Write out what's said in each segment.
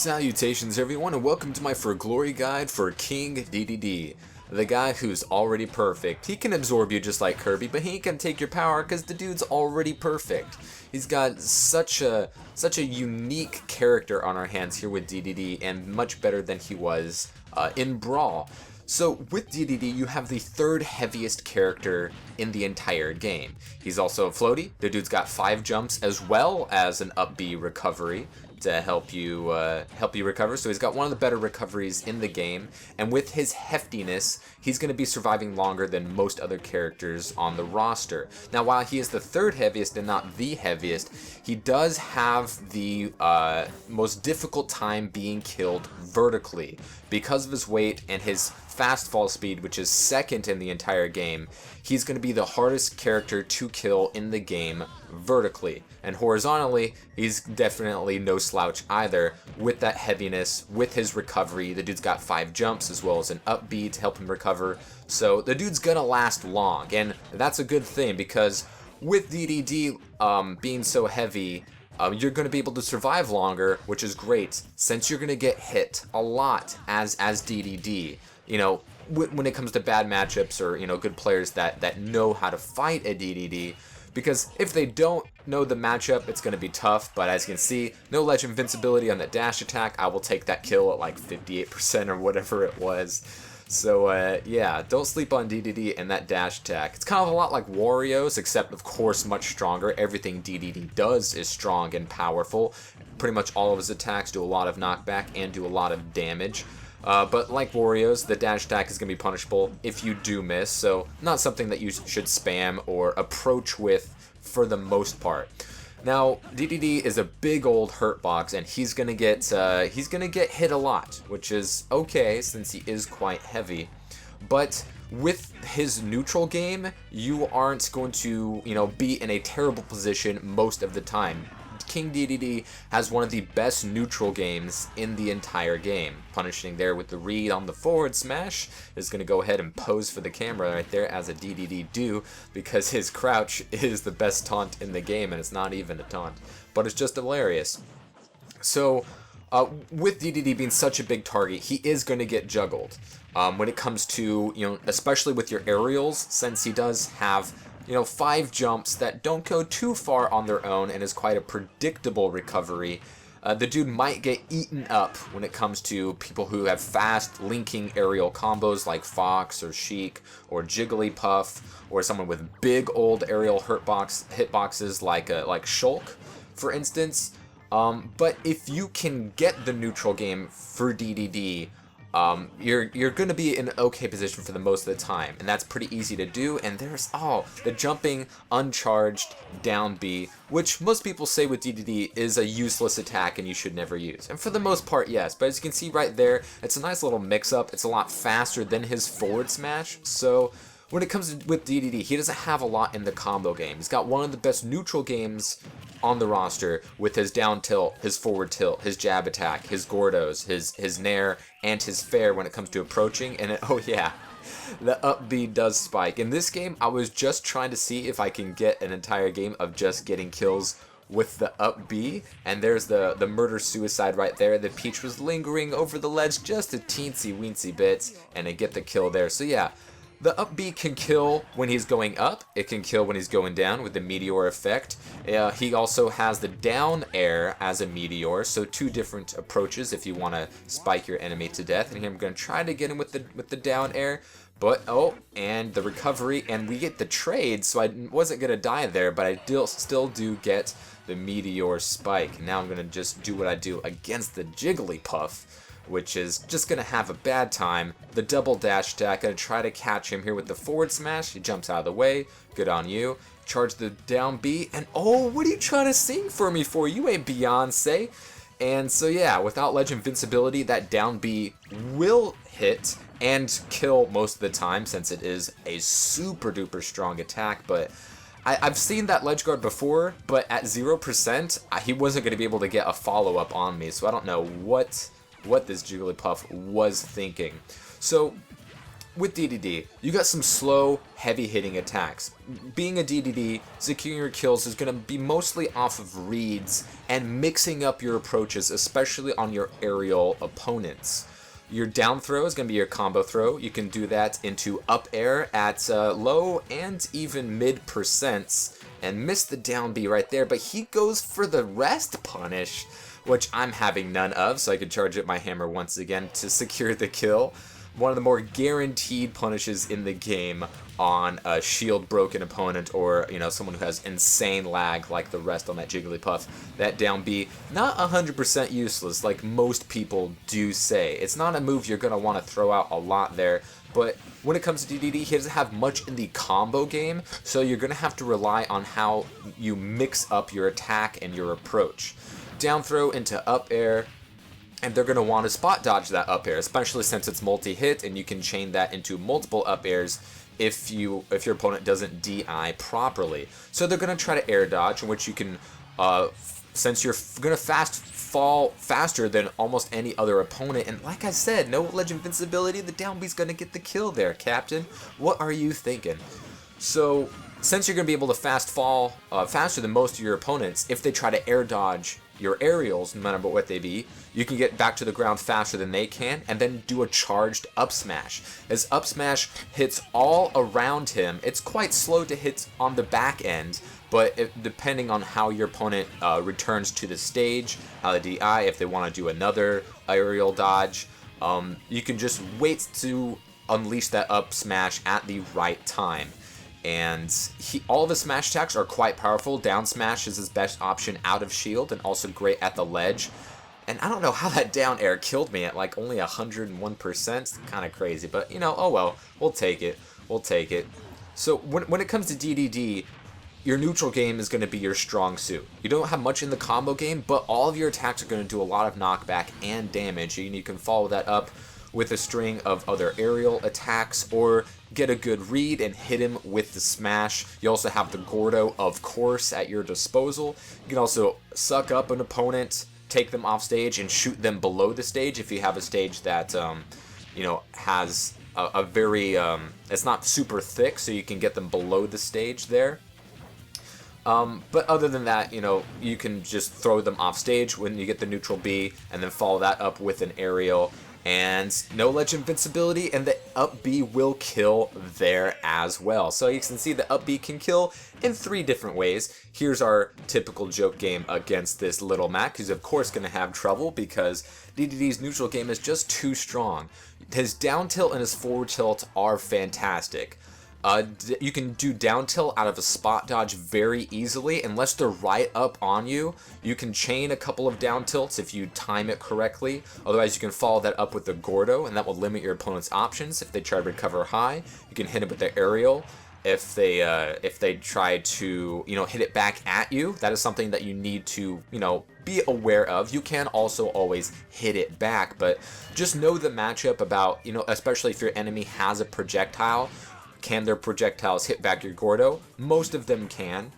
Salutations everyone and welcome to my For Glory guide for King Dedede. The guy who's already perfect. He can absorb you just like Kirby, but he can take your power because the dude's already perfect. He's got such a unique character on our hands here with Dedede, and much better than he was in Brawl. So with Dedede, you have the third heaviest character in the entire game. He's also a floaty. The dude's got 5 jumps as well as an up B recovery to help you recover. So he's got one of the better recoveries in the game, and with his heftiness, he's going to be surviving longer than most other characters on the roster. Now, while he is the third heaviest and not the heaviest, he does have the most difficult time being killed vertically because of his weight and his fast fall speed, which is second in the entire game. He's going to be the hardest character to kill in the game vertically. And horizontally, he's definitely no slouch either with that heaviness, with his recovery. The dude's got 5 jumps as well as an up B to help him recover. So the dude's going to last long, and that's a good thing because with Dedede being so heavy, you're going to be able to survive longer, which is great since you're going to get hit a lot as Dedede. You know, when it comes to bad matchups or, you know, good players that know how to fight a Dedede, because if they don't know the matchup, it's going to be tough. But as you can see, no ledge invincibility on that dash attack. I will take that kill at like 58% or whatever it was. So yeah, don't sleep on Dedede and that dash attack. It's kind of a lot like Wario's, except of course much stronger. Everything Dedede does is strong and powerful. Pretty much all of his attacks do a lot of knockback and do a lot of damage. But like Wario's, the dash attack is going to be punishable if you do miss, so not something that you should spam or approach with for the most part. Now, Dedede is a big old hurt box, and he's gonna get hit a lot, which is okay since he is quite heavy. But with his neutral game, you aren't going to, you know, be in a terrible position most of the time. King Dedede has one of the best neutral games in the entire game. Punishing there with the read on the forward smash is going to go ahead and pose for the camera right there as a Dedede do, because his crouch is the best taunt in the game, and it's not even a taunt, but it's just hilarious. So with Dedede being such a big target, he is going to get juggled. When it comes to, you know, especially with your aerials, since he does have, you know, 5 jumps that don't go too far on their own and is quite a predictable recovery, the dude might get eaten up when it comes to people who have fast linking aerial combos like Fox or Sheik or Jigglypuff, or someone with big old aerial hitboxes like Shulk, for instance. But if you can get the neutral game for Dedede, you're going to be in an okay position for the most of the time, and that's pretty easy to do. And there's the jumping uncharged down B, which most people say with Dedede is a useless attack and you should never use. And for the most part, yes, but as you can see right there, it's a nice little mix-up. It's a lot faster than his forward smash, so when it comes to with Dedede, he doesn't have a lot in the combo game. He's got one of the best neutral games on the roster with his down tilt, his forward tilt, his jab attack, his Gordos, his Nair, and his Fair when it comes to approaching. And oh yeah, the up B does spike. In this game, I was just trying to see if I can get an entire game of just getting kills with the up B, and there's the murder-suicide right there. The Peach was lingering over the ledge just a teensy-weensy bit, and I get the kill there. So yeah, the up B can kill when he's going up, it can kill when he's going down with the meteor effect. He also has the down air as a meteor, so 2 different approaches if you want to spike your enemy to death. And here I'm going to try to get him with the down air, but and the recovery, and we get the trade, so I wasn't going to die there, but I still do get the meteor spike. Now I'm going to just do what I do against the Jigglypuff, which is just going to have a bad time. The double dash attack, going to try to catch him here with the forward smash. He jumps out of the way. Good on you. Charge the down B, and what are you trying to sing for me for? You ain't Beyonce. And so yeah, without ledge invincibility, that down B will hit and kill most of the time since it is a super duper strong attack. But I've seen that ledge guard before, but at 0%, he wasn't going to be able to get a follow-up on me, so I don't know what this Jigglypuff was thinking. So with DDD, you got some slow, heavy-hitting attacks. Being a DDD, securing your kills is going to be mostly off of reads and mixing up your approaches, especially on your aerial opponents. Your down throw is going to be your combo throw. You can do that into up air at low and even mid percents and miss the down B right there, but he goes for the rest punish, which I'm having none of, so I can charge up my hammer once again to secure the kill. One of the more guaranteed punishes in the game on a shield broken opponent, or someone who has insane lag like the rest on that Jigglypuff. That down B, not 100% useless like most people do say. It's not a move you're going to want to throw out a lot there, but when it comes to DDD, he doesn't have much in the combo game, so you're going to have to rely on how you mix up your attack and your approach. Down throw into up air, and they're going to want to spot dodge that up air, especially since it's multi-hit, and you can chain that into multiple up airs if your opponent doesn't DI properly. So they're going to try to air dodge, in which you can, since you're going to fall faster than almost any other opponent, and like I said, no ledge invincibility, the down B's going to get the kill there, Captain. What are you thinking? So, since you're going to be able to fast fall faster than most of your opponents, if they try to air dodge your aerials, no matter what they be, you can get back to the ground faster than they can, and then do a charged up smash. As up smash hits all around him, it's quite slow to hit on the back end, but depending on how your opponent returns to the stage, how the DI, if they want to do another aerial dodge, you can just wait to unleash that up smash at the right time. And all of his smash attacks are quite powerful. Down smash is his best option out of shield and also great at the ledge. And I don't know how that down air killed me at like only 101%. Kind of crazy, but oh well, we'll take it. We'll take it. So when it comes to DDD, your neutral game is going to be your strong suit. You don't have much in the combo game, but all of your attacks are going to do a lot of knockback and damage, and you can follow that up with a string of other aerial attacks, or get a good read and hit him with the smash. You also have the Gordo, of course, at your disposal. You can also suck up an opponent, take them off stage, and shoot them below the stage if you have a stage that, has a very, it's not super thick, so you can get them below the stage there. But other than that, you can just throw them off stage when you get the neutral B, and then follow that up with an aerial. And no ledge invincibility, and the up B will kill there as well. So you can see the up B can kill in 3 different ways. Here's our typical joke game against this Little Mac, who's of course going to have trouble because DDD's neutral game is just too strong. His down tilt and his forward tilt are fantastic. You can do down tilt out of a spot dodge very easily. Unless they're right up on you, you can chain a couple of down tilts if you time it correctly. Otherwise, you can follow that up with the Gordo, and that will limit your opponent's options. If they try to recover high, you can hit it with the aerial. If they try to hit it back at you, that is something that you need to be aware of. You can also always hit it back, but just know the matchup about especially if your enemy has a projectile. Can their projectiles hit back your Gordo? Most of them can.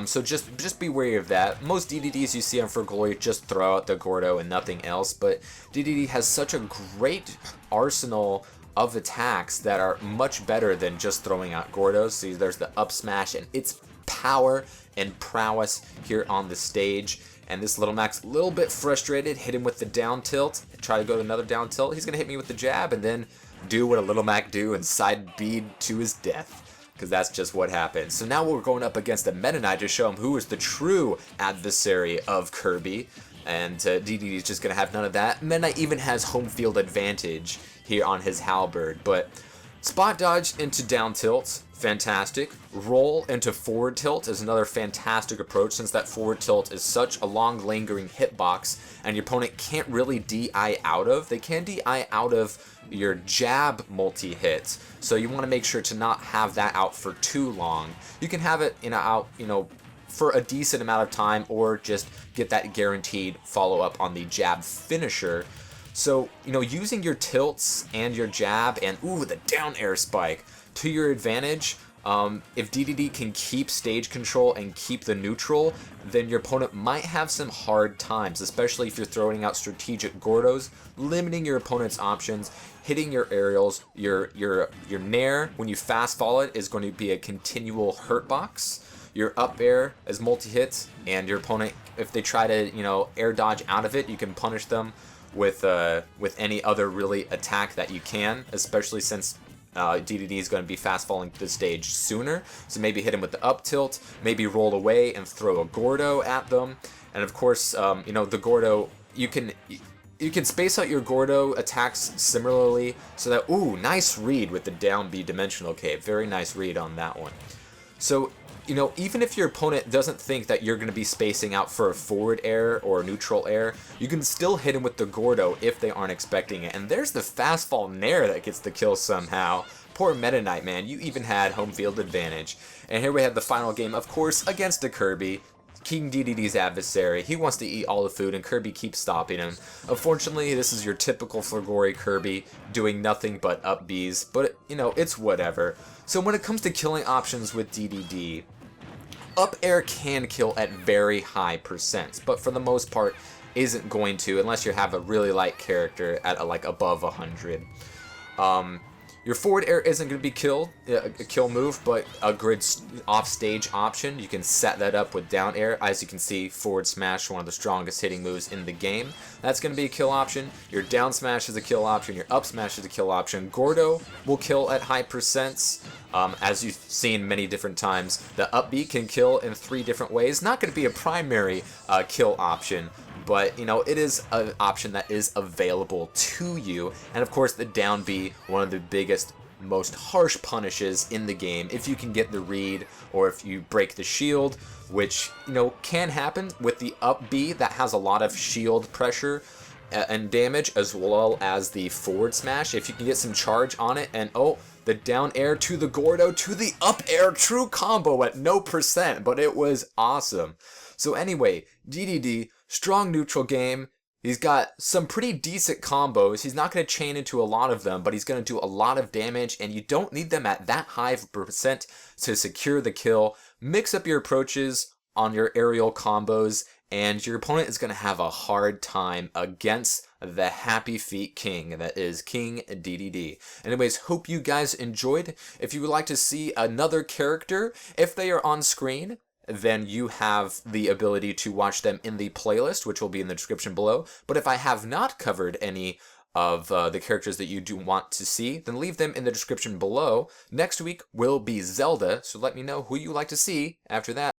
So just be wary of that. Most DDDs you see on For Glory just throw out the Gordo and nothing else, but DDD has such a great arsenal of attacks that are much better than just throwing out Gordos. See, there's the up smash and its power and prowess here on the stage. And this Little Mac's a little bit frustrated. Hit him with the down tilt. Try to go to another down tilt. He's going to hit me with the jab and then do what a Little Mac do and side B to his death, because that's just what happens. So now we're going up against the Meta Knight to show him who is the true adversary of Kirby, and DDD is just going to have none of that. Meta Knight even has home field advantage here on his halberd, but spot dodge into down tilt, fantastic. Roll into forward tilt is another fantastic approach, since that forward tilt is such a long lingering hitbox and your opponent can't really DI out of. They can DI out of your jab multi-hits, so you want to make sure to not have that out for too long. You can have it out for a decent amount of time, or just get that guaranteed follow-up on the jab finisher. So, using your tilts and your jab and, the down air spike to your advantage If Dedede can keep stage control and keep the neutral, then your opponent might have some hard times, especially if you're throwing out strategic Gordos, limiting your opponent's options, hitting your aerials. Your Nair, when you fast fall it, is going to be a continual hurt box. Your up air is multi-hits, and your opponent, if they try to, air dodge out of it, you can punish them with any other really attack that you can, especially since Dedede is going to be fast falling to the stage sooner. So maybe hit him with the up tilt, maybe roll away and throw a Gordo at them. And of course, the Gordo, you can space out your Gordo attacks similarly so that, ooh, nice read with the down B dimensional cape. Very nice read on that one. So, even if your opponent doesn't think that you're going to be spacing out for a forward air or a neutral air, you can still hit him with the Gordo if they aren't expecting it. And there's the fast fall Nair that gets the kill somehow. Poor Meta Knight, man. You even had home field advantage. And here we have the final game, of course, against a Kirby. King Dedede's adversary. He wants to eat all the food, and Kirby keeps stopping him. Unfortunately, this is your typical Flagori Kirby, doing nothing but up Bs, but, it's whatever. So when it comes to killing options with Dedede, up air can kill at very high percents, but for the most part isn't going to unless you have a really light character at above 100. Your forward air isn't going to be a kill move, but a good off-stage option. You can set that up with down air. As you can see, forward smash, one of the strongest hitting moves in the game. That's going to be a kill option. Your down smash is a kill option. Your up smash is a kill option. Gordo will kill at high percents. As you've seen many different times, the up B can kill in 3 different ways. Not going to be a primary kill option, but, it is an option that is available to you. And, of course, the down B, one of the biggest, most harsh punishes in the game, if you can get the read or if you break the shield, which, can happen with the up B that has a lot of shield pressure and damage, as well as the forward smash. If you can get some charge on it, and, the down air to the Gordo to the up air, true combo at no percent, but it was awesome. So anyway, Dedede, strong neutral game. He's got some pretty decent combos. He's not going to chain into a lot of them, but he's going to do a lot of damage, and you don't need them at that high of percent to secure the kill. Mix up your approaches on your aerial combos, and your opponent is going to have a hard time against the Happy Feet King that is King Dedede. Anyways, hope you guys enjoyed. If you would like to see another character, if they are on screen, then you have the ability to watch them in the playlist, which will be in the description below. But if I have not covered any of the characters that you do want to see, then leave them in the description below. Next week will be Zelda, so let me know who you like to see after that.